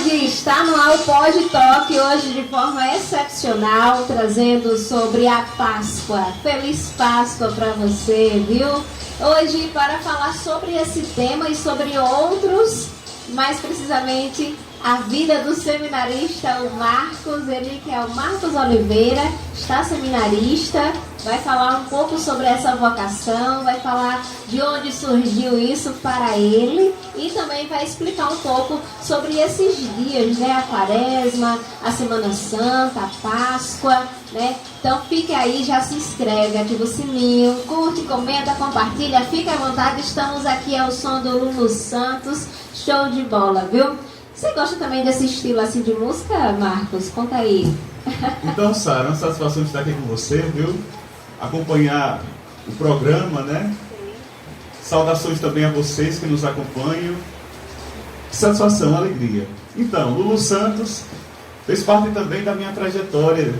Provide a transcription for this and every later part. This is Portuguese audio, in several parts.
Está no ar o Pod Talk, hoje de forma excepcional, trazendo sobre a Páscoa. Feliz Páscoa para você, viu? Hoje para falar sobre esse tema e sobre outros, mais precisamente a vida do seminarista, o Marcos, ele que é o Marcos Oliveira, está seminarista, vai falar um pouco sobre essa vocação, vai falar de onde surgiu isso para ele e também vai explicar um pouco sobre esses dias, né? A Quaresma, a Semana Santa, a Páscoa, né? Então fique aí, já se inscreve, ativa o sininho, curte, comenta, compartilha, fique à vontade, estamos aqui ao som do Lulu Santos, show de bola, viu? Você gosta também desse estilo assim de música, Marcos? Conta aí. Então, Sara, é uma satisfação estar aqui com você, viu? Acompanhar o programa, né? Saudações também a vocês que nos acompanham. Satisfação, alegria. Então, Lulu Santos fez parte também da minha trajetória.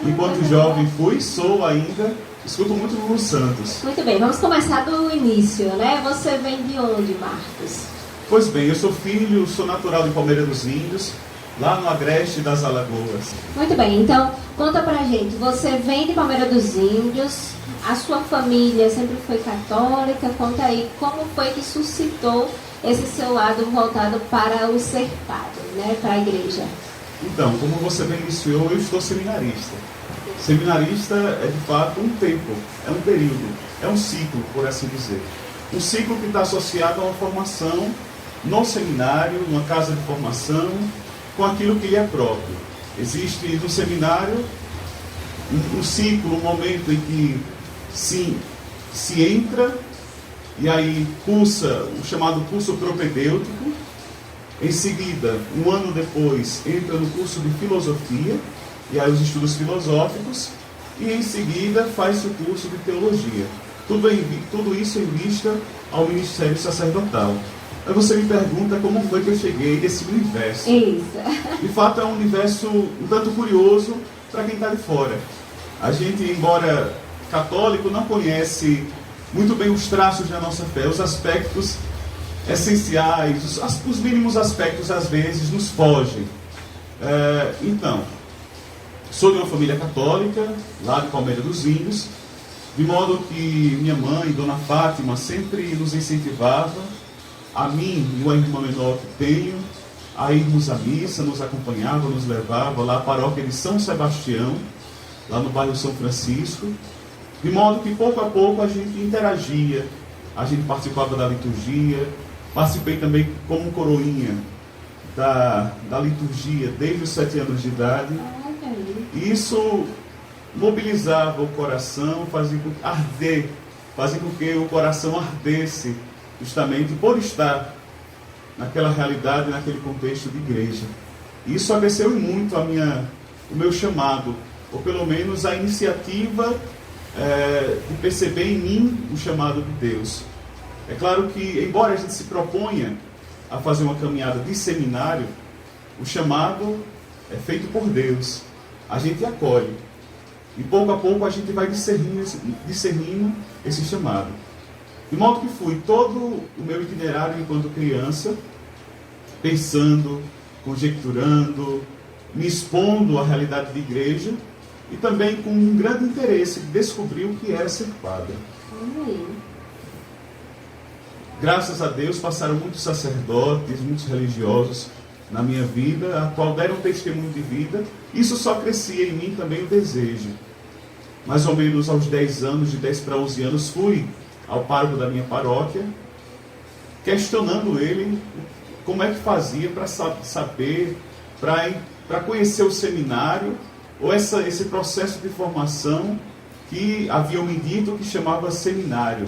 Enquanto jovem fui, sou ainda, escuto muito Lulu Santos. Muito bem, vamos começar do início, né? Você vem de onde, Marcos? Pois bem, eu sou filho, sou natural de Palmeira dos Índios, lá no Agreste das Alagoas. Muito bem, então conta pra gente, você vem de Palmeira dos Índios, a sua família sempre foi católica, conta aí como foi que suscitou esse seu lado voltado para o ser padre, né, para a igreja. Então, como você bem iniciou, eu estou seminarista. Seminarista é de fato um tempo, é um período, é um ciclo, por assim dizer. Um ciclo que está associado a uma formação no seminário, numa casa de formação, com aquilo que lhe é próprio. Existe no seminário um ciclo, um momento em que se entra, e aí cursa o chamado curso propedêutico. Em seguida, um ano depois, entra no curso de filosofia, e aí os estudos filosóficos, e em seguida faz o curso de teologia. Tudo isso em vista ao ministério sacerdotal. Aí você me pergunta como foi que eu cheguei nesse universo. Isso. De fato, é um universo um tanto curioso para quem está de fora. A gente, embora católico, não conhece muito bem os traços da nossa fé, os aspectos essenciais, os mínimos aspectos, às vezes, nos fogem. Então, sou de uma família católica, lá de Palmeira dos Índios, de modo que minha mãe, Dona Fátima, sempre nos incentivava, a mim e uma irmã menor que tenho, a irmos à missa, nos acompanhava, nos levava lá à paróquia de São Sebastião, lá no bairro São Francisco, de modo que pouco a pouco a gente interagia, a gente participava da liturgia, participei também como coroinha da liturgia desde os 7 anos de idade. E isso mobilizava o coração, fazia com que o coração ardesse, justamente por estar naquela realidade, naquele contexto de igreja. E isso aqueceu muito o meu chamado, ou pelo menos a iniciativa de perceber em mim o chamado de Deus. É claro que, embora a gente se proponha a fazer uma caminhada de seminário, o chamado é feito por Deus. A gente acolhe. E pouco a pouco a gente vai discernindo esse chamado. De modo que fui todo o meu itinerário enquanto criança, pensando, conjecturando, me expondo à realidade de igreja e também com um grande interesse de descobrir o que era ser padre. Graças a Deus passaram muitos sacerdotes, muitos religiosos na minha vida, a qual deram testemunho de vida. Isso só crescia em mim também o desejo. Mais ou menos aos 10 anos, de 10 para 11 anos, fui ao pároco da minha paróquia, questionando ele como é que fazia para saber, para conhecer o seminário, ou esse processo de formação que haviam me dito que chamava seminário.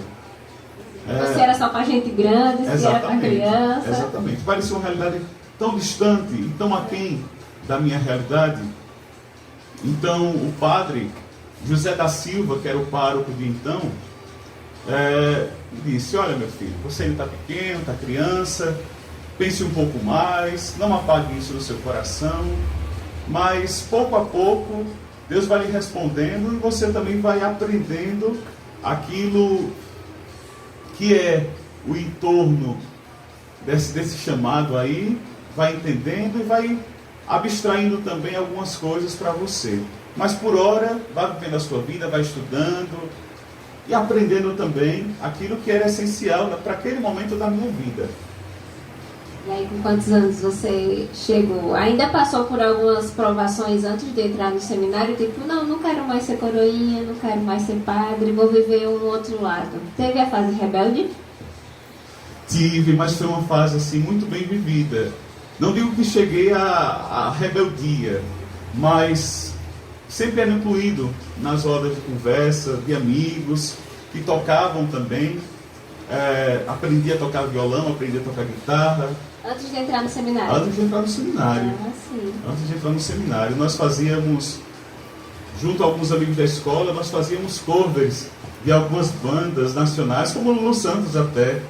Se era só para gente grande, se era para criança. Exatamente. Parecia uma realidade tão distante e tão aquém da minha realidade. Então, o padre José da Silva, que era o pároco de então, disse: olha, meu filho, você ainda está pequeno, está criança, pense um pouco mais, não apague isso no seu coração, mas pouco a pouco Deus vai lhe respondendo e você também vai aprendendo aquilo que é o entorno desse chamado aí, vai entendendo e vai abstraindo também algumas coisas para você. Mas por hora, vá vivendo a sua vida, vai estudando e aprendendo também aquilo que era essencial para aquele momento da minha vida. E aí, com quantos anos você chegou? Ainda passou por algumas provações antes de entrar no seminário? Tipo, não quero mais ser coroinha, não quero mais ser padre, vou viver um outro lado. Teve a fase rebelde? Tive, mas foi uma fase assim muito bem vivida. Não digo que cheguei à rebeldia, mas sempre era incluído nas rodas de conversa, de amigos que tocavam também. Aprendi a tocar violão, aprendi a tocar guitarra. Antes de entrar no seminário? Antes de entrar no seminário. Sim. Antes de entrar no seminário. Nós fazíamos, junto a alguns amigos da escola, nós fazíamos covers de algumas bandas nacionais, como o Lulu Santos até.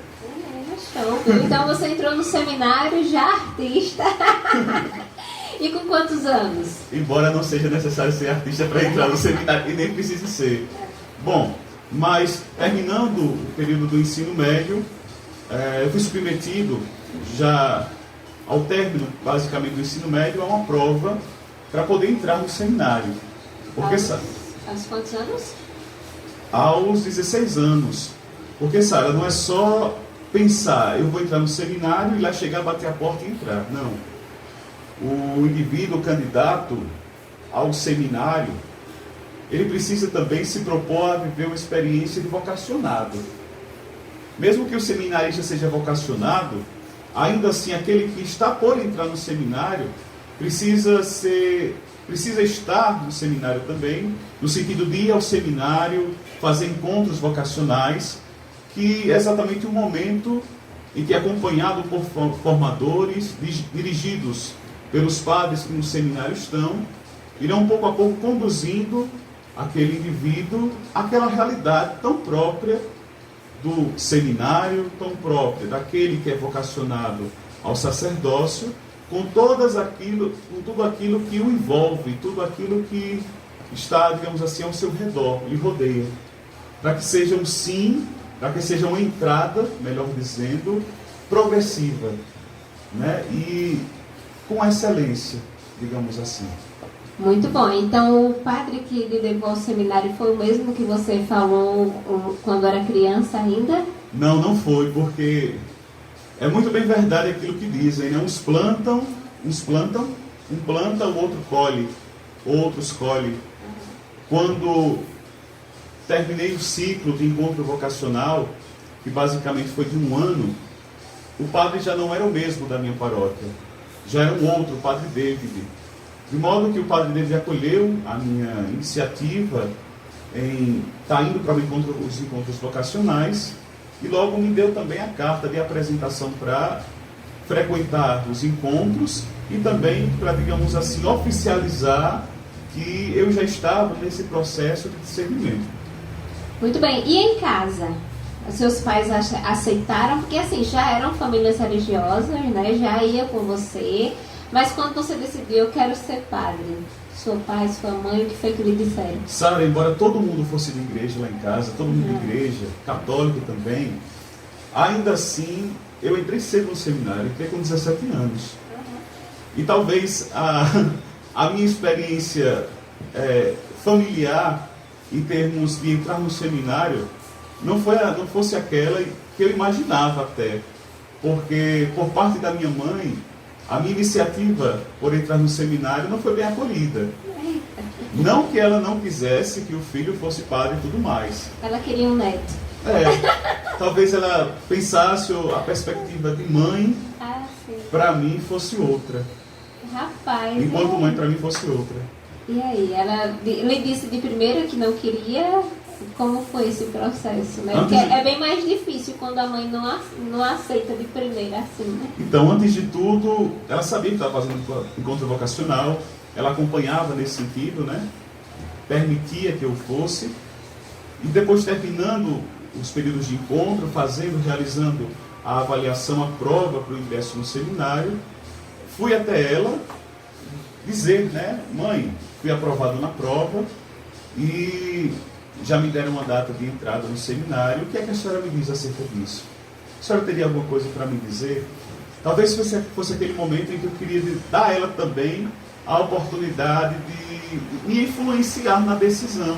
Show. Então você entrou no seminário já artista. E com quantos anos? Embora não seja necessário ser artista para entrar no seminário, e nem precisa ser. Bom, mas terminando o período do ensino médio, eu fui submetido, já ao término, basicamente, do ensino médio, a uma prova para poder entrar no seminário. Porque, aos quantos anos? Aos 16 anos. Porque, Sara, não é só pensar, eu vou entrar no seminário e lá chegar, bater a porta e entrar. Não. O indivíduo, o candidato ao seminário, ele precisa também se propor a viver uma experiência de vocacionado. Mesmo que o seminarista seja vocacionado, ainda assim aquele que está por entrar no seminário precisa estar no seminário também, no sentido de ir ao seminário, fazer encontros vocacionais, que é exatamente o momento em que, acompanhado por formadores, dirigidos pelos padres que no seminário estão, irão pouco a pouco conduzindo aquele indivíduo àquela realidade tão própria do seminário, tão própria daquele que é vocacionado ao sacerdócio, com tudo aquilo que o envolve, tudo aquilo que está, digamos assim, ao seu redor, lhe rodeia, para que seja um sim, para que seja uma entrada, melhor dizendo, progressiva, né? E com excelência, digamos assim. Muito bom. Então, o padre que lhe levou ao seminário foi o mesmo que você falou quando era criança ainda? Não, não foi, porque é muito bem verdade aquilo que dizem, né? Uns plantam, um planta, o outro colhe, outros colhem. Quando terminei o ciclo de encontro vocacional, que basicamente foi de 1 ano, o padre já não era o mesmo da minha paróquia, já era um outro, o padre David. De modo que o padre David acolheu a minha iniciativa em estar indo para os encontros vocacionais e logo me deu também a carta de apresentação para frequentar os encontros e também para, digamos assim, oficializar que eu já estava nesse processo de discernimento. Muito bem. E em casa? Os seus pais aceitaram? Porque assim, já eram famílias religiosas, né? Já ia com você. Mas quando você decidiu, eu quero ser padre, seu pai, sua mãe, o que foi que lhe disseram? Sara, embora todo mundo fosse de igreja lá em casa, todo mundo de igreja, católico também, ainda assim, eu entrei cedo no seminário, entrei com 17 anos. E talvez a minha experiência familiar, em termos de entrar no seminário, não fosse aquela que eu imaginava até. Porque, por parte da minha mãe, a minha iniciativa por entrar no seminário não foi bem acolhida. Não que ela não quisesse que o filho fosse padre e tudo mais. Ela queria um neto. Talvez ela pensasse a perspectiva de mãe, para mim, fosse outra. Rapaz. Enquanto mãe, para mim, fosse outra. E aí? Ela lhe disse de primeira que não queria? Como foi esse processo, né? Porque é bem mais difícil quando a mãe não aceita de primeira assim, né? Então, antes de tudo, ela sabia que estava fazendo encontro vocacional, ela acompanhava nesse sentido, né? Permitia que eu fosse. E depois, terminando os períodos de encontro, realizando a avaliação, a prova para o ingresso no seminário, fui até ela dizer, né? Mãe, fui aprovado na prova e já me deram uma data de entrada no seminário. O que é que a senhora me diz acerca disso? A senhora teria alguma coisa para me dizer? Talvez fosse aquele momento em que eu queria dar a ela também a oportunidade de me influenciar na decisão.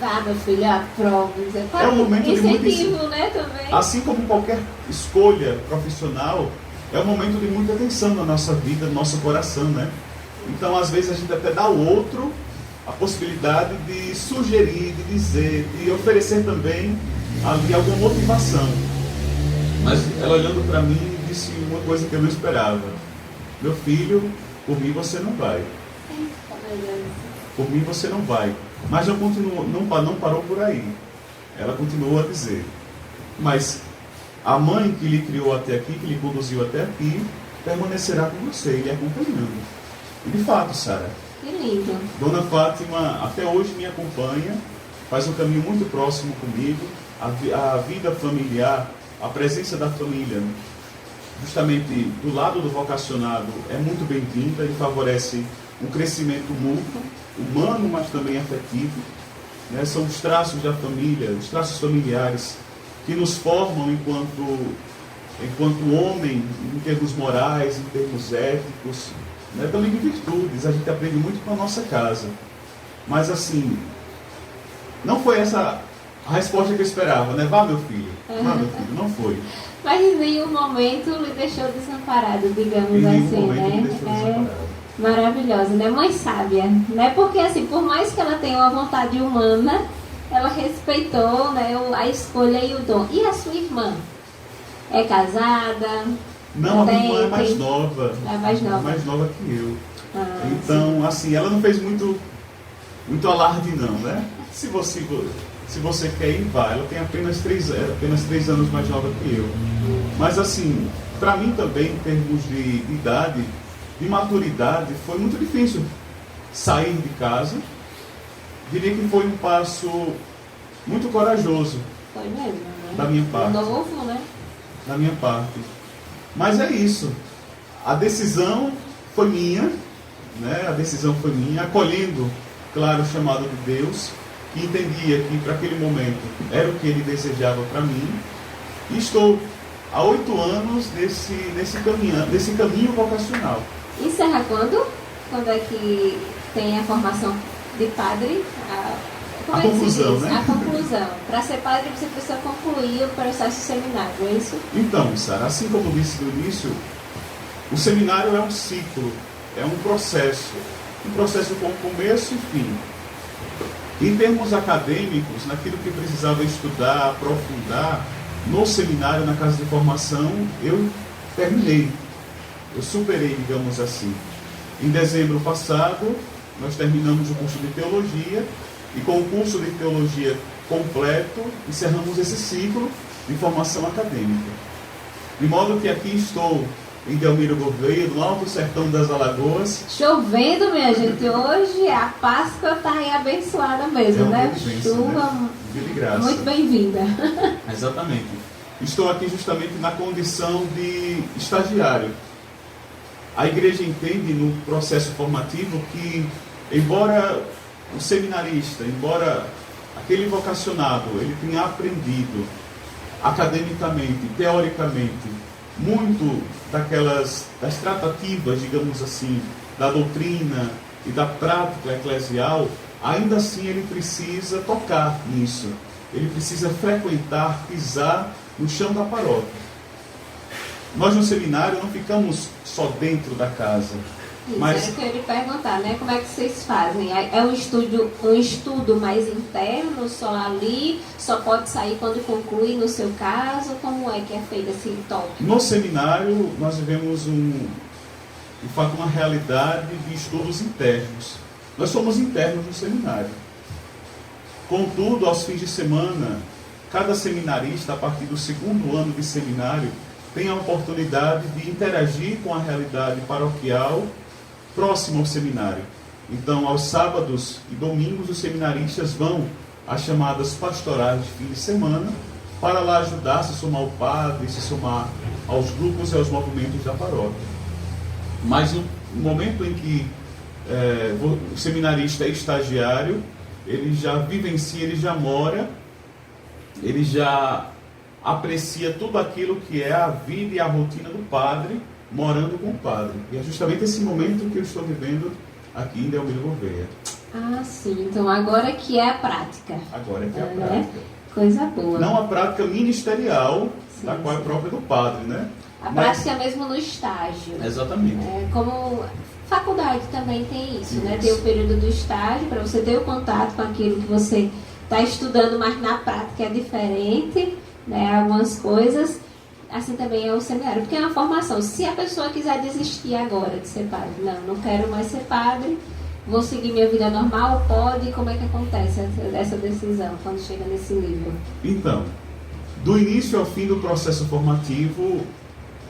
Ah, meu filho, aprova. É um momento de muito incentivo, né, também. Assim como qualquer escolha profissional, é um momento de muita tensão na nossa vida, no nosso coração, né? Então, às vezes, a gente até dá ao outro a possibilidade de sugerir, de dizer, de oferecer também ali alguma motivação. Mas ela olhando para mim disse uma coisa que eu não esperava. Meu filho, por mim você não vai. Por mim você não vai. Mas não parou por aí. Ela continuou a dizer. Mas a mãe que lhe criou até aqui, que lhe conduziu até aqui, permanecerá com você, lhe acompanhando. E de fato, Sara, que lindo. Dona Fátima até hoje me acompanha, faz um caminho muito próximo comigo. A vida familiar, a presença da família, justamente do lado do vocacionado, é muito bem-vinda e favorece um crescimento mútuo, humano, mas também afetivo. Né? São os traços da família, os traços familiares que nos formam enquanto homem, em termos morais, em termos éticos, né? Também de virtudes. A gente aprende muito com a nossa casa. Mas assim, não foi essa a resposta que eu esperava, né? Vá, meu filho. Vá, meu filho. Não foi. Mas em nenhum momento lhe deixou desamparado, digamos Em nenhum assim, momento né? me deixou desamparado. Maravilhosa, né? Mãe sábia, né? Porque assim, por mais que ela tenha uma vontade humana, ela respeitou, né, a escolha e o dom. E a sua irmã? É casada? Não, a minha irmã é mais nova. É mais nova. Mais nova que eu. Então, assim, ela não fez muito alarde não, né? Se você quer ir, vá. Ela tem apenas 3 anos mais nova que eu. Mas assim, para mim também, em termos de idade, de maturidade, foi muito difícil sair de casa. Diria que foi um passo muito corajoso. Foi mesmo, né? Da minha parte. Novo, né? Da minha parte. Mas é isso. A decisão foi minha, né? A decisão foi minha, acolhendo, claro, o chamado de Deus, que entendia que para aquele momento era o que Ele desejava para mim. E estou há 8 anos nesse caminho vocacional. Encerra quando? Quando é que tem a formação de padre? A conclusão, né? A conclusão. Para ser padre você precisa concluir o processo seminário, é isso? Então, Sara, assim como disse no início, o seminário é um ciclo, é um processo com começo e fim. Em termos acadêmicos, naquilo que precisava estudar, aprofundar, no seminário, na casa de formação, eu terminei. Eu superei, digamos assim. Em dezembro passado, nós terminamos o curso de teologia e com o curso de teologia completo, encerramos esse ciclo de formação acadêmica. De modo que aqui estou em Delmiro Gouveia, no Alto Sertão das Alagoas. Chovendo, minha gente. Hoje a Páscoa está aí abençoada mesmo, né? Chuva, né? De graça. Muito bem-vinda. Exatamente. Estou aqui justamente na condição de estagiário. A igreja entende no processo formativo que, embora o seminarista, embora aquele vocacionado, ele tenha aprendido academicamente, teoricamente, muito das tratativas, digamos assim, da doutrina e da prática eclesial, ainda assim ele precisa tocar nisso. Ele precisa frequentar, pisar no chão da paróquia. Nós no seminário não ficamos só dentro da casa. Isso, mas eu queria perguntar, né? Como é que vocês fazem? É um estudo mais interno, só ali, só pode sair quando concluir no seu caso? Como é que é feito esse toque? No seminário nós vivemos de fato uma realidade de estudos internos. Nós somos internos no seminário. Contudo, aos fins de semana, cada seminarista, a partir do 2º ano de seminário, tem a oportunidade de interagir com a realidade paroquial próxima ao seminário. Então, aos sábados e domingos, os seminaristas vão às chamadas pastorais de fim de semana para lá ajudar, se somar ao padre, se somar aos grupos e aos movimentos da paróquia. Mas no momento em que o seminarista é estagiário, ele já vivencia, ele já mora, ele já aprecia tudo aquilo que é a vida e a rotina do padre, morando com o padre. E é justamente esse momento que eu estou vivendo aqui em Delmiro Gouveia. Ah, sim. Então agora que é a prática. Agora que é a prática. Coisa boa. Não a prática ministerial, sim, da qual é própria do padre, né? A prática mesmo no estágio. Exatamente. Como faculdade também tem isso, né? Tem o período do estágio, para você ter o contato com aquilo que você está estudando, mas na prática é diferente, né? Algumas coisas. Assim também é o seminário, porque é uma formação. Se a pessoa quiser desistir agora de ser padre, não quero mais ser padre, vou seguir minha vida normal, pode? Como é que acontece essa decisão quando chega nesse nível? Então, do início ao fim do processo formativo,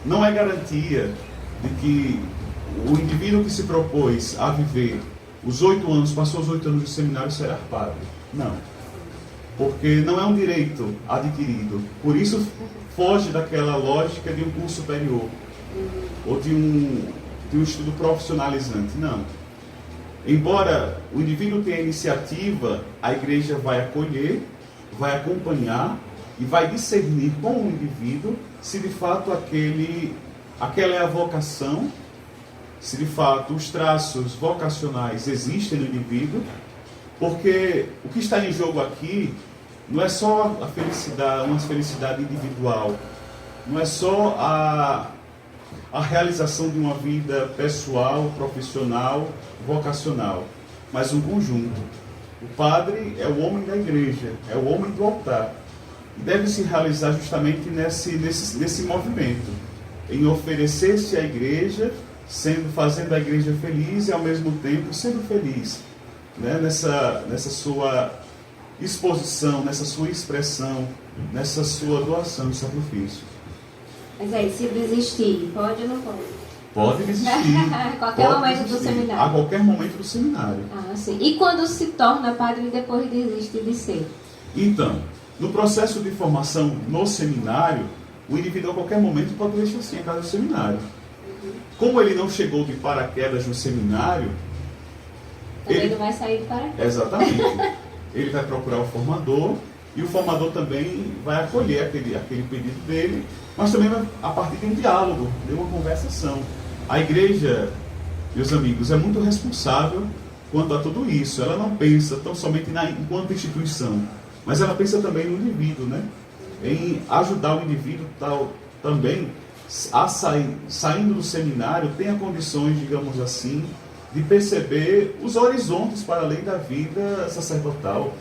não é garantia de que o indivíduo que se propôs a viver os 8 anos, passou os 8 anos de seminário, será padre. Não. Porque não é um direito adquirido. Por isso, foge daquela lógica de um curso superior ou de um estudo profissionalizante. Não. Embora o indivíduo tenha iniciativa, a igreja vai acolher, vai acompanhar e vai discernir com o indivíduo se de fato aquela é a vocação, se de fato os traços vocacionais existem no indivíduo, porque o que está em jogo aqui não é só a felicidade, uma felicidade individual, não é só a realização de uma vida pessoal, profissional, vocacional, mas um conjunto. O padre é o homem da igreja, é o homem do altar. E deve se realizar justamente nesse movimento, em oferecer-se à igreja, fazendo a igreja feliz e ao mesmo tempo sendo feliz, né? Nessa sua exposição, nessa sua expressão, nessa sua doação de sacrifício. Mas aí, se desistir, pode ou não pode? Pode desistir. A qualquer momento do seminário. A qualquer momento do seminário. Ah, sim. E quando se torna padre e depois desiste de ser? Então, no processo de formação no seminário, o indivíduo a qualquer momento pode deixar assim a casa do seminário. Como ele não chegou de paraquedas no seminário, também não vai sair de paraquedas. Exatamente. Ele vai procurar o formador e o formador também vai acolher aquele pedido dele, mas também a partir de um diálogo, de uma conversação. A igreja, meus amigos, é muito responsável quanto a tudo isso. Ela não pensa tão somente enquanto instituição, mas ela pensa também no indivíduo, né? Em ajudar o indivíduo também a saindo do seminário, tenha condições, digamos assim, de perceber os horizontes para além da vida sacerdotal.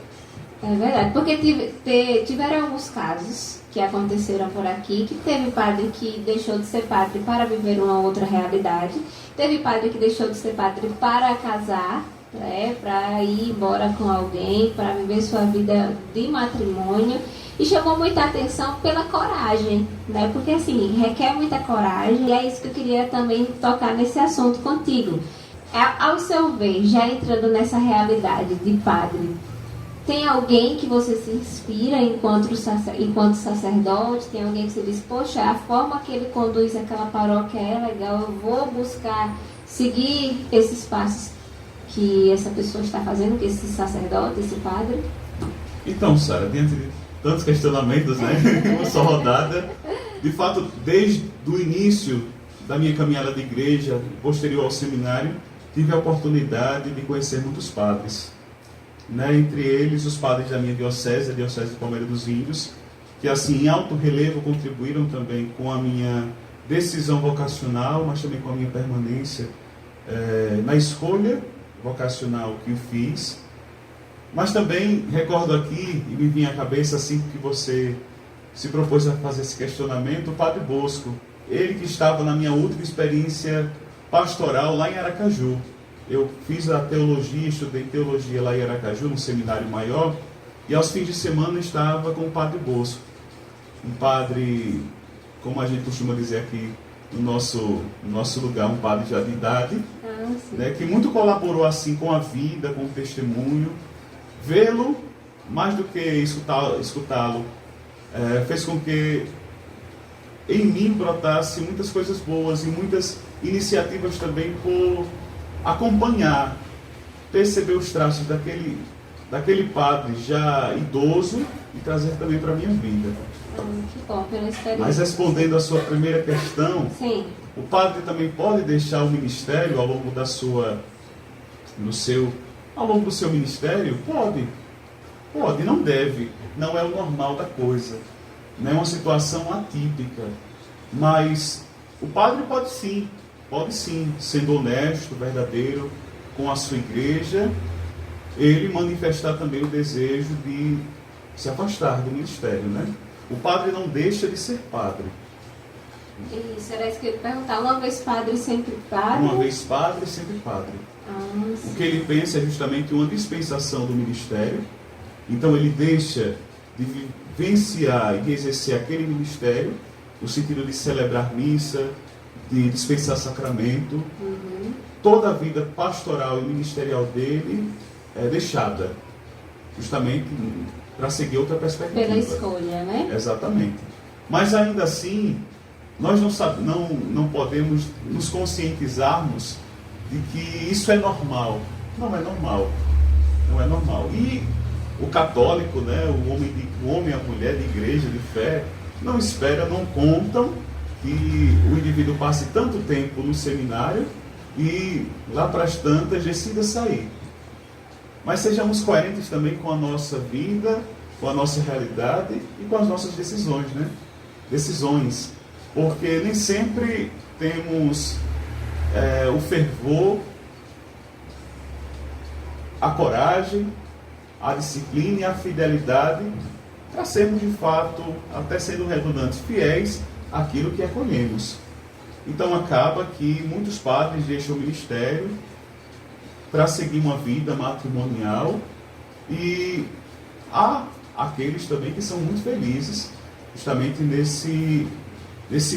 É verdade, porque tiveram alguns casos que aconteceram por aqui, que teve padre que deixou de ser padre para viver uma outra realidade, teve padre que deixou de ser padre para casar, né, para ir embora com alguém, para viver sua vida de matrimônio, e chamou muita atenção pela coragem, né, porque assim, requer muita coragem, e é isso que eu queria também tocar nesse assunto contigo. Ao seu ver, já entrando nessa realidade de padre, tem alguém que você se inspira enquanto sacerdote? Tem alguém que você diz, poxa, a forma que ele conduz aquela paróquia é legal, eu vou buscar seguir esses passos que essa pessoa está fazendo, que esse sacerdote, esse padre? Então, Sara, diante de tantos questionamentos, né, uma só rodada, de fato, desde o início da minha caminhada de igreja, posterior ao seminário, tive a oportunidade de conhecer muitos padres, né? Entre eles os padres da minha diocese, a Diocese de Palmeira dos Índios, que assim em alto relevo contribuíram também com a minha decisão vocacional, mas também com a minha permanência na escolha vocacional que eu fiz. Mas também recordo aqui, e me vinha à cabeça assim que você se propôs a fazer esse questionamento, o Padre Bosco, ele que estava na minha última experiência pastoral lá em Aracaju. Eu fiz a teologia, estudei teologia lá em Aracaju, no seminário maior, e aos fins de semana estava com o Padre Bosco. Um padre, como a gente costuma dizer aqui no nosso lugar, um padre já de idade, né, que muito colaborou assim com a vida, com o testemunho. Vê-lo, mais do que escutá-lo, fez com que em mim brotasse muitas coisas boas e muitas iniciativas também por acompanhar, perceber os traços daquele padre já idoso e trazer também para a minha vida. Que bom, pela experiência. Mas respondendo a sua primeira questão, sim, o padre também pode deixar o ministério ao longo ao longo do seu ministério? Pode, não deve, não é o normal da coisa, não é uma situação atípica, mas o padre pode sim, sendo honesto, verdadeiro com a sua igreja, ele manifestar também o desejo de se afastar do ministério, né? O padre não deixa de ser padre. Isso, era isso que eu ia perguntar. Uma vez padre, sempre padre? Uma vez padre, sempre padre. O que ele pensa é justamente uma dispensação do ministério. Então ele deixa de vivenciar e de exercer aquele ministério, no sentido de celebrar missa, de dispensar sacramento. Toda a vida pastoral e ministerial dele é deixada, justamente para seguir outra perspectiva. Pela escolha, né? Exatamente. Mas ainda assim, nós não podemos nos conscientizarmos de que isso é normal. Não é normal. Não é normal. E o católico, né, o homem e a mulher de igreja, de fé, não esperam, não contam que o indivíduo passe tanto tempo no seminário e lá para as tantas decida sair. Mas sejamos coerentes também com a nossa vida, com a nossa realidade e com as nossas decisões, né? Decisões. Porque nem sempre temos o fervor, a coragem, a disciplina e a fidelidade para sermos de fato, até sendo redundantes, fiéis àquilo que acolhemos. Então acaba que muitos padres deixam o ministério para seguir uma vida matrimonial e há aqueles também que são muito felizes justamente nesse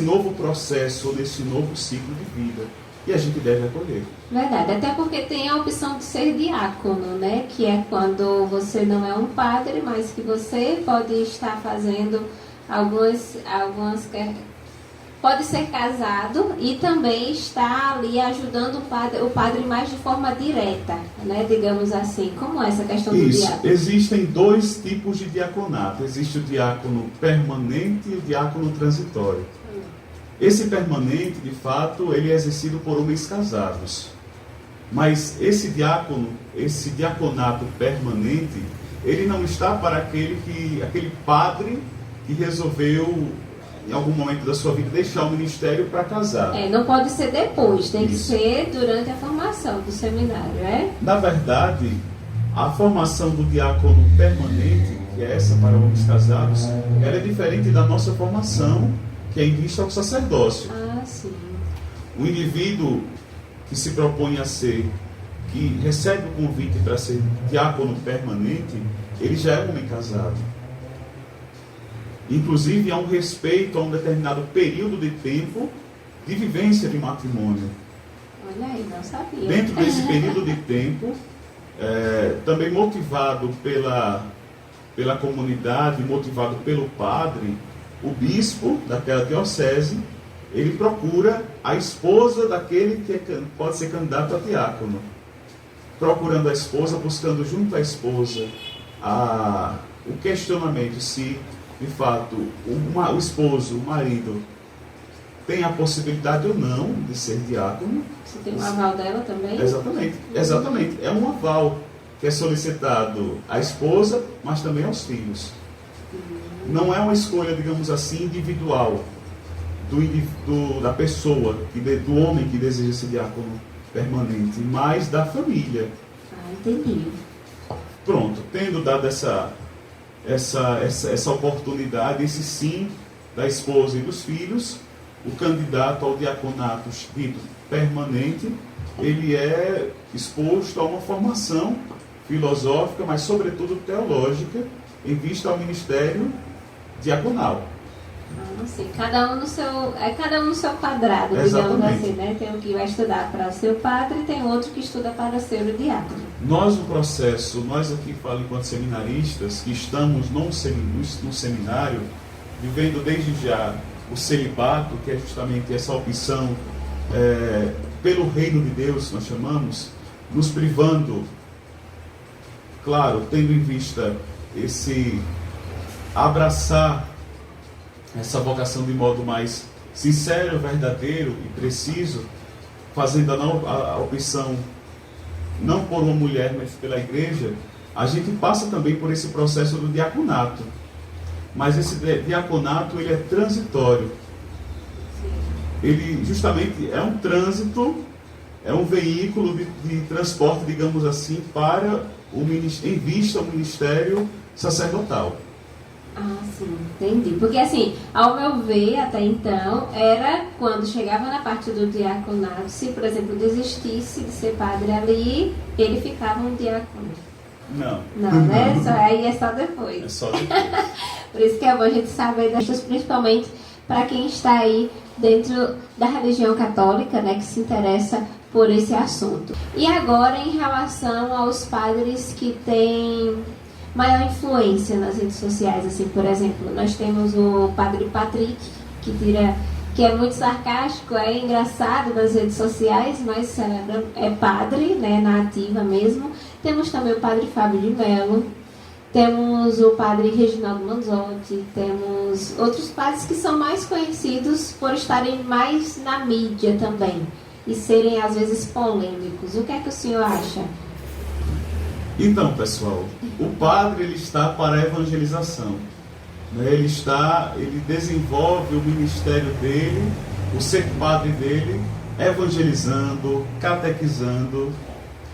novo processo, nesse novo ciclo de vida. E a gente deve acolher. Verdade, até porque tem a opção de ser diácono, né? Que é quando você não é um padre, mas que você pode estar fazendo algumas pode ser casado e também está ali ajudando o padre mais de forma direta, né? Digamos assim. Como é essa questão do diácono? Existem dois tipos de diaconato. Existe o diácono permanente e o diácono transitório. Esse permanente, de fato, ele é exercido por homens casados. Mas esse diaconato permanente, ele não está para aquele padre que resolveu, em algum momento da sua vida, deixar o ministério para casar. Não pode ser depois, tem que ser durante a formação do seminário, Na verdade, a formação do diácono permanente, que é essa para homens casados, ela é diferente da nossa formação, que é em vista ao sacerdócio. Sim. O indivíduo que se propõe a ser, que recebe o convite para ser diácono permanente, ele já é um homem casado. Inclusive, há um respeito a um determinado período de tempo de vivência de matrimônio. Olha aí, não sabia. Dentro desse período de tempo, também motivado pela comunidade, motivado pelo padre, o bispo daquela diocese, ele procura a esposa daquele que pode ser candidato a diácono. Procurando a esposa, buscando junto à esposa o questionamento se, de fato, o esposo, o marido, tem a possibilidade ou não de ser diácono. Se tem um aval dela também? Exatamente. É um aval que é solicitado à esposa, mas também aos filhos. Não é uma escolha, digamos assim, individual da pessoa, do homem que deseja ser diácono permanente, mas da família. Entendi. Pronto, tendo dado essa oportunidade, esse sim da esposa e dos filhos, o candidato ao diaconato dito permanente, ele é exposto a uma formação filosófica, mas sobretudo teológica, em vista ao ministério diaconal. Sim, cada um no seu quadrado, digamos assim, né? Tem um que vai estudar para ser o padre e tem outro que estuda para ser o diácono. Nós aqui falo enquanto seminaristas, que estamos no seminário, vivendo desde já o celibato, que é justamente essa opção pelo reino de Deus, nós chamamos, nos privando, claro, tendo em vista esse abraçar essa vocação de modo mais sincero, verdadeiro e preciso, fazendo a opção não por uma mulher, mas pela igreja, a gente passa também por esse processo do diaconato. Mas esse diaconato, ele é transitório. Ele justamente é um trânsito, é um veículo de transporte, digamos assim, para em vista ao ministério sacerdotal. Ah, sim, entendi. Porque assim, ao meu ver, até então, era quando chegava na parte do diaconato, se, por exemplo, desistisse de ser padre ali, ele ficava um diácono. Não. Não, né? Aí é só depois. É só depois. Por isso que é bom a gente saber das coisas, principalmente para quem está aí dentro da religião católica, né, que se interessa por esse assunto. E agora, em relação aos padres que têm maior influência nas redes sociais, assim, por exemplo, nós temos o padre Patrick, que é muito sarcástico, é engraçado nas redes sociais, mas é padre, né, na ativa mesmo. Temos também o padre Fábio de Mello, temos o padre Reginaldo Manzotti, temos outros padres que são mais conhecidos por estarem mais na mídia também e serem às vezes polêmicos. O que é que o senhor acha? Então, pessoal, o padre, ele está para a evangelização, né? Ele desenvolve o ministério dele, o ser padre dele, evangelizando, catequizando,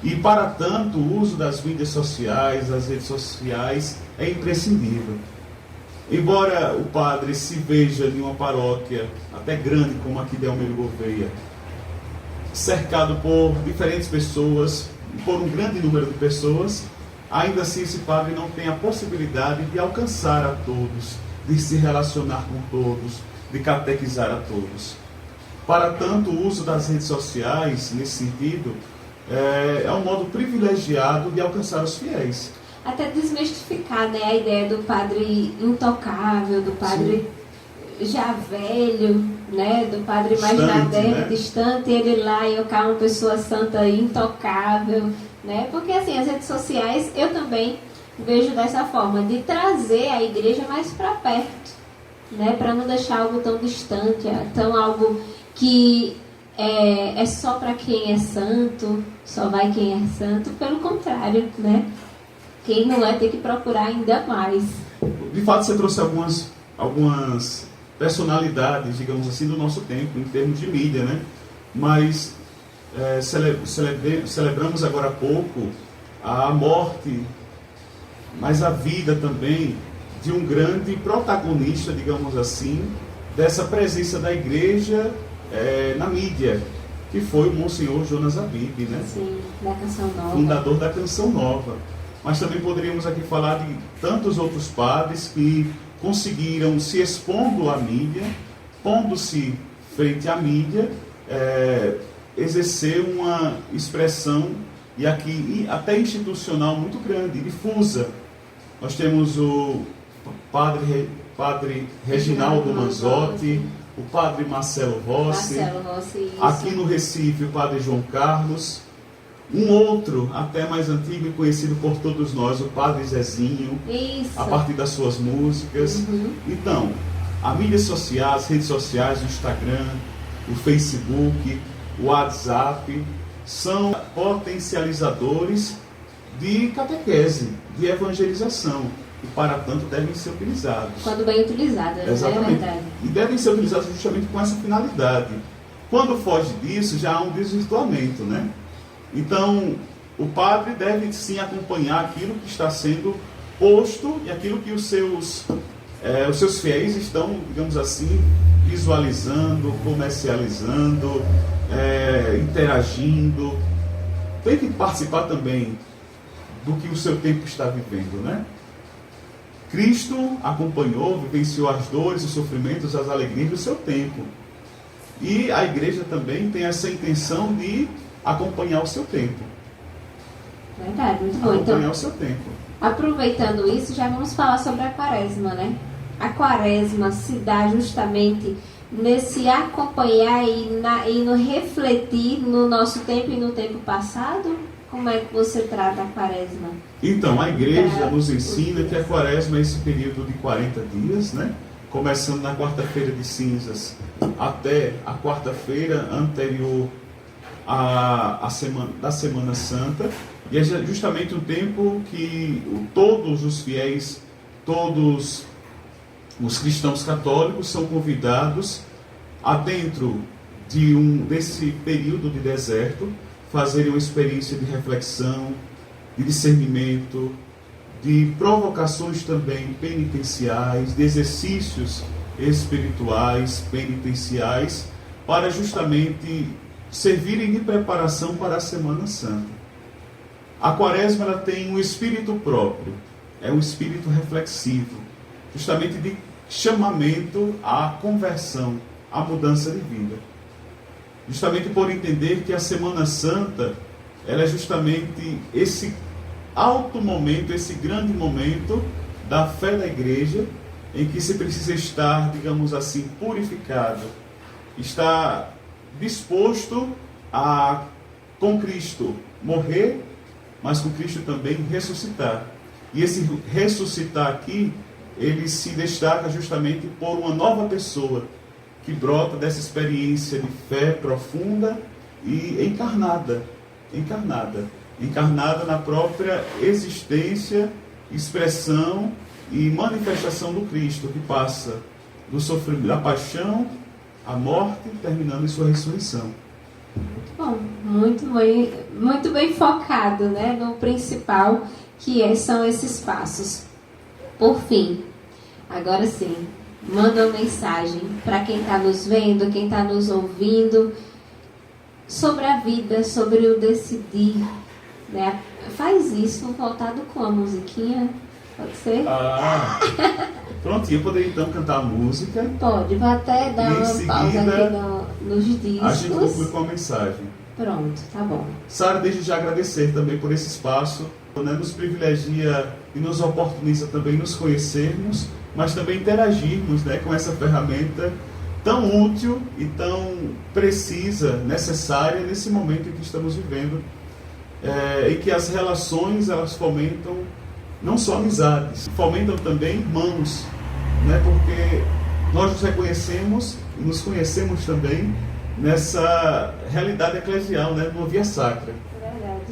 e para tanto o uso das mídias sociais, das redes sociais, é imprescindível. Embora o padre se veja em uma paróquia até grande como aqui de Almeida Gouveia, cercado por diferentes pessoas, por um grande número de pessoas, ainda assim esse padre não tem a possibilidade de alcançar a todos, de se relacionar com todos, de catequizar a todos. Para tanto, o uso das redes sociais, nesse sentido, é um modo privilegiado de alcançar os fiéis. Até desmistificar, né, a ideia do padre intocável, do padre já velho, né, do padre mais na terra, né, distante, ele lá e eu cá uma pessoa santa intocável, né, porque assim, as redes sociais eu também vejo dessa forma, de trazer a igreja mais para perto, né, para não deixar algo tão distante, tão algo que é só para quem é santo, só vai quem é santo, pelo contrário, né, quem não é tem que procurar ainda mais. De fato, você trouxe algumas personalidades, digamos assim, do nosso tempo, em termos de mídia, né? Mas celebramos agora há pouco a morte, mas a vida também de um grande protagonista, digamos assim, dessa presença da igreja na mídia, que foi o Monsenhor Jonas Abib, né? Sim, da Canção Nova. Fundador da Canção Nova. Mas também poderíamos aqui falar de tantos outros padres que conseguiram, se expondo à mídia, pondo-se frente à mídia, exercer uma expressão, e aqui até institucional, muito grande, difusa. Nós temos o padre Reginaldo Manzotti, o padre Marcelo Rossi, aqui no Recife o padre João Carlos, um outro, até mais antigo e conhecido por todos nós, o padre Zezinho, a partir das suas músicas. Então, a mídia social, as redes sociais, o Instagram, o Facebook, o WhatsApp, são potencializadores de catequese, de evangelização, e para tanto devem ser utilizados. Quando bem utilizados, exatamente, é verdade. E devem ser utilizados justamente com essa finalidade. Quando foge disso, já há um desvirtuamento, né? Então, o padre deve sim acompanhar aquilo que está sendo posto e aquilo que os seus fiéis estão, digamos assim, visualizando, comercializando, interagindo. Tem que participar também do que o seu tempo está vivendo, né? Cristo acompanhou, vivenciou as dores, os sofrimentos, as alegrias do seu tempo. E a igreja também tem essa intenção de acompanhar o seu tempo. Verdade, muito bom. Acompanhar então, o seu tempo. Aproveitando isso, já vamos falar sobre a quaresma, né? A quaresma se dá justamente nesse acompanhar e no refletir no nosso tempo e no tempo passado? Como é que você trata a quaresma? Então, a igreja nos ensina que a quaresma é esse período de 40 dias, né? Começando na quarta-feira de cinzas até a quarta-feira anterior da Semana Santa. E é justamente um tempo que todos os fiéis, todos os cristãos católicos são convidados a, dentro desse período de deserto, fazerem uma experiência de reflexão, de discernimento, de provocações também penitenciais, de exercícios espirituais, penitenciais, para justamente servirem de preparação para a Semana Santa. A quaresma ela tem um espírito próprio, é um espírito reflexivo, justamente de chamamento à conversão, à mudança de vida. Justamente por entender que a Semana Santa ela é justamente esse alto momento, esse grande momento da fé da igreja, em que se precisa estar, digamos assim, purificado, estar disposto a, com Cristo, morrer, mas com Cristo também ressuscitar. E esse ressuscitar aqui, ele se destaca justamente por uma nova pessoa, que brota dessa experiência de fé profunda e encarnada na própria existência, expressão e manifestação do Cristo, que passa do sofrimento, da paixão, à morte, terminando em sua ressurreição. Bom, muito bem focado, né, no principal, são esses passos. Por fim, agora sim, manda uma mensagem para quem está nos vendo, quem está nos ouvindo, sobre a vida, sobre o decidir, né? Faz isso voltado com a musiquinha, pode ser? Prontinho, eu poderia então cantar a música. Pode, vou até dar uma pausa aqui nos discos. A gente conclui com a mensagem. Pronto, tá bom. Sara, desde já agradecer também por esse espaço, né? Nos privilegia e nos oportuniza também nos conhecermos, mas também interagirmos, né, com essa ferramenta tão útil e tão precisa, necessária nesse momento em que estamos vivendo, e que as relações elas fomentam não só amizades, fomentam também irmãos, né, porque nós nos reconhecemos e nos conhecemos também nessa realidade eclesial, né, no Via Sacra.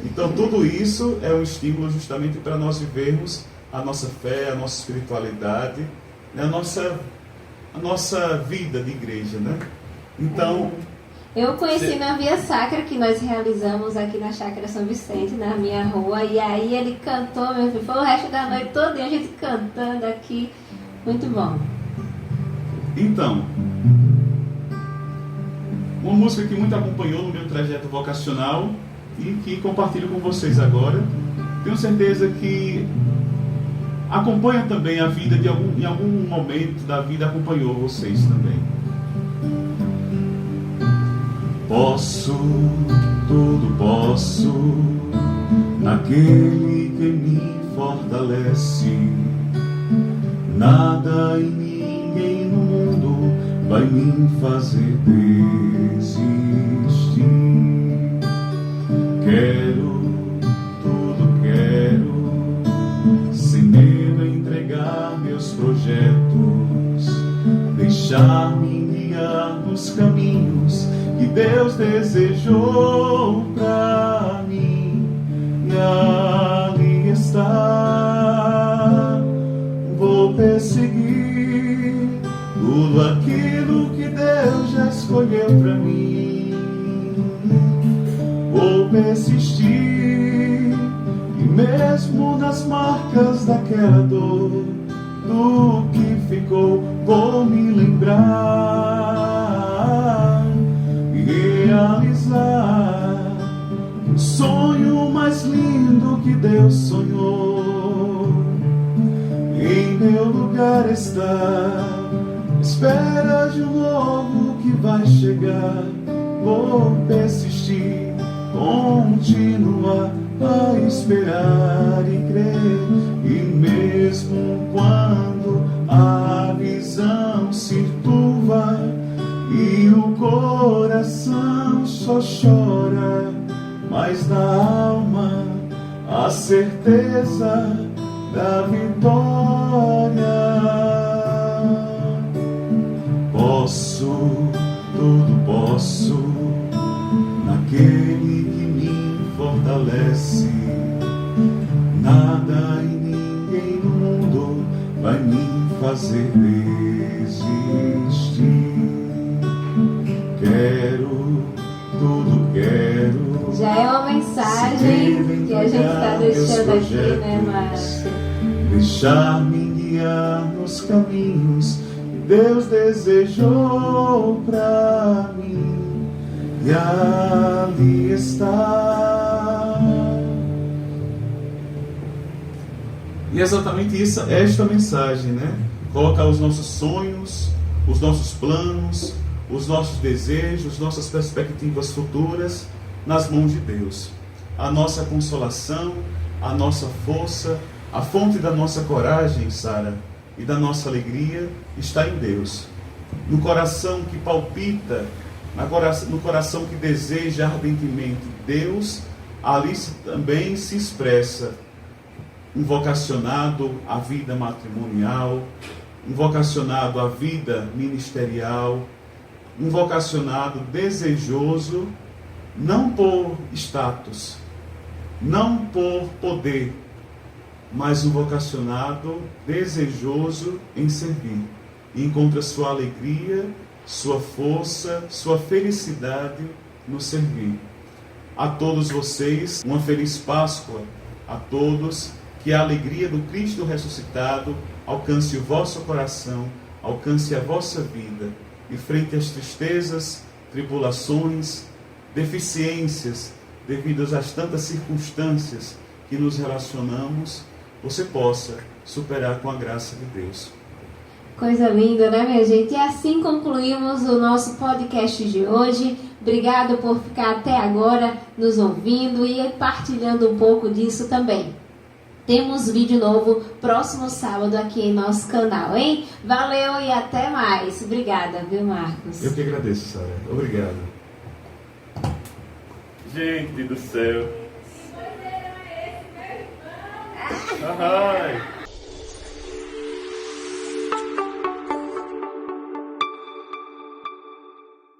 Então tudo isso é um estímulo justamente para nós vivermos a nossa fé, a nossa espiritualidade, né, a nossa vida de igreja, né? Então... Eu conheci na Via Sacra, que nós realizamos aqui na Chácara São Vicente, na minha rua, e aí ele cantou, meu filho, foi o resto da noite toda, a gente cantando aqui, muito bom. Então, uma música que muito acompanhou no meu trajeto vocacional e que compartilho com vocês agora, tenho certeza que acompanha também a vida, em algum momento da vida acompanhou vocês também. Tudo posso, naquele que me fortalece. Nada e ninguém no mundo vai me fazer desistir. Tudo quero, sem medo entregar meus projetos, deixar-me guiar nos caminhos que Deus desejou pra mim, e ali está. Vou perseguir tudo aquilo que Deus já escolheu pra mim. Vou persistir, e mesmo nas marcas daquela dor, do que ficou, vou me lembrar e realizar o sonho mais lindo que Deus sonhou. Em meu lugar está, espera de um novo que vai chegar. Vou persistir, continuar a esperar e crer, e mesmo quando a visão se turva e o coração só chora, mas na alma certeza da vitória. Tudo posso, naquele que me fortalece. Nada e ninguém no mundo vai me fazer desistir. Tudo quero. Já é uma mensagem que a gente está deixando aqui, né, Márcio? Deixar-me guiar nos caminhos que Deus desejou pra mim, e ali está. E exatamente esta mensagem, né? Colocar os nossos sonhos, os nossos planos, os nossos desejos, nossas perspectivas futuras nas mãos de Deus. A nossa consolação, a nossa força, a fonte da nossa coragem, Sara, e da nossa alegria está em Deus. No coração que palpita, no coração que deseja ardentemente Deus, ali também se expressa um vocacionado à vida matrimonial, um vocacionado à vida ministerial, um vocacionado desejoso, não por status, não por poder, mas um vocacionado desejoso em servir. E encontra sua alegria, sua força, sua felicidade no servir. A todos vocês, uma feliz Páscoa. A todos, que a alegria do Cristo ressuscitado alcance o vosso coração, alcance a vossa vida. E frente às tristezas, tribulações, deficiências, devidas às tantas circunstâncias que nos relacionamos, você possa superar com a graça de Deus. Coisa linda, né, minha gente? E assim concluímos o nosso podcast de hoje. Obrigado por ficar até agora nos ouvindo e partilhando um pouco disso também. Temos vídeo novo próximo sábado aqui em nosso canal, hein? Valeu e até mais. Obrigada, viu, Marcos? Eu que agradeço, Sara. Obrigado. Gente do céu. Ai.